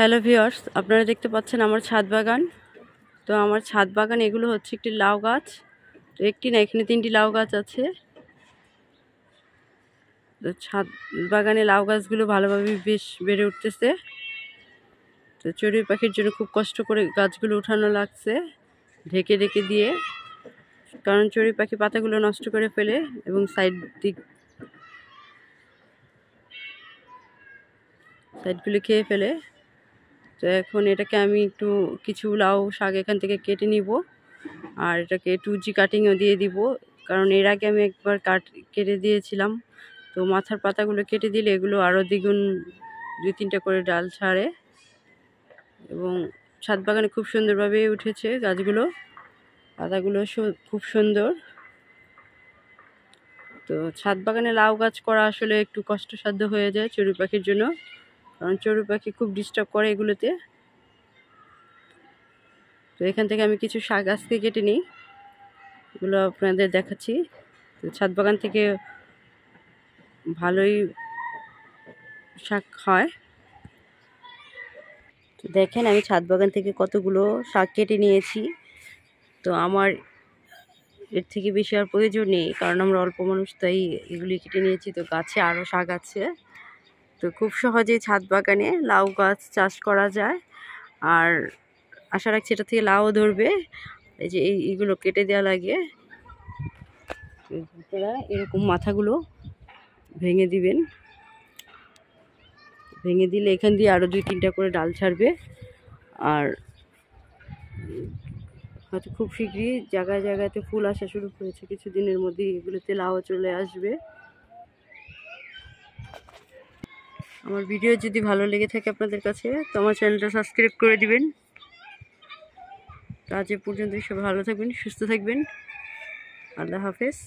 Hello viewers, আপনারা দেখতে পাচ্ছেন আমার ছাদ বাগান। তো আমার ছাদ বাগান এগুলো হচ্ছে একটি লাউ গাছ। তো একটি না, এখানে 3টি লাউ গাছ আছে। তো ছাদ বাগানে লাউ গাছগুলো ভালোভাবে বেশ বেড়ে উঠতেছে। তো চড়ুই পাখির জন্য খুব কষ্ট করে গাছগুলো উঠানো লাগছে ঢেকে ঢেকে দিয়ে, কারণ চড়ুই পাখি পাতাগুলো নষ্ট করে ফেলে এবং সাইডগুলো খেয়ে ফেলে। তো এখন এটাকে আমি একটু কিছু লাউ শাক এখান থেকে কেটে নিব, আর এটাকে 2G কাটিংও দিয়ে দিব, কারণ এর আগে আমি একবার কেটে দিয়েছিলাম। তো মাথার পাতাগুলো কেটে দিলে এগুলো আরও দ্বিগুণ 2-3টা করে ডাল ছাড়ে এবং ছাদ বাগানে খুব সুন্দরভাবে উঠেছে গাছগুলো, পাতাগুলো খুব সুন্দর। তো ছাদ বাগানে লাউ গাছ করা আসলে একটু কষ্টসাধ্য হয়ে যায় চড়ুই পাখির জন্য, কারণ চড়ুই পাখি খুব ডিস্টার্ব করে এগুলোতে। তো এখান থেকে আমি কিছু শাক আজকে কেটে নিই, এগুলো আপনাদের দেখাচ্ছি। তো ছাদ বাগান থেকে ভালোই শাক হয়। তো দেখেন আমি ছাদ বাগান থেকে কতগুলো শাক কেটে নিয়েছি। তো আমার এর থেকে বেশি আর প্রয়োজন নেই, কারণ আমরা অল্প মানুষ, তাই এগুলি কেটে নিয়েছি। তো গাছে আরও শাক আছে। তো খুব সহজেই ছাদ বাগানে লাউ গাছ চাষ করা যায়, আর আশা রাখছি এটা থেকে লাউও ধরবে। এই যে এইগুলো কেটে দেওয়া লাগে, এরকম মাথাগুলো ভেঙে দিবেন। ভেঙে দিলে এখান দিয়ে আরও 2-3টা করে ডাল ছাড়বে, আর হয়তো খুব শীঘ্রই জায়গায় জায়গাতে ফুল আসা শুরু করেছে। কিছুদিনের মধ্যেই এগুলোতে লাউ চলে আসবে। আমার ভিডিও যদি ভালো লেগে থাকে আপনাদের কাছে, তো আমার চ্যানেলটা সাবস্ক্রাইব করে দিবেন। আজ এ পর্যন্তই, সবাই ভালো থাকবেন, সুস্থ থাকবেন। আল্লাহ হাফেজ।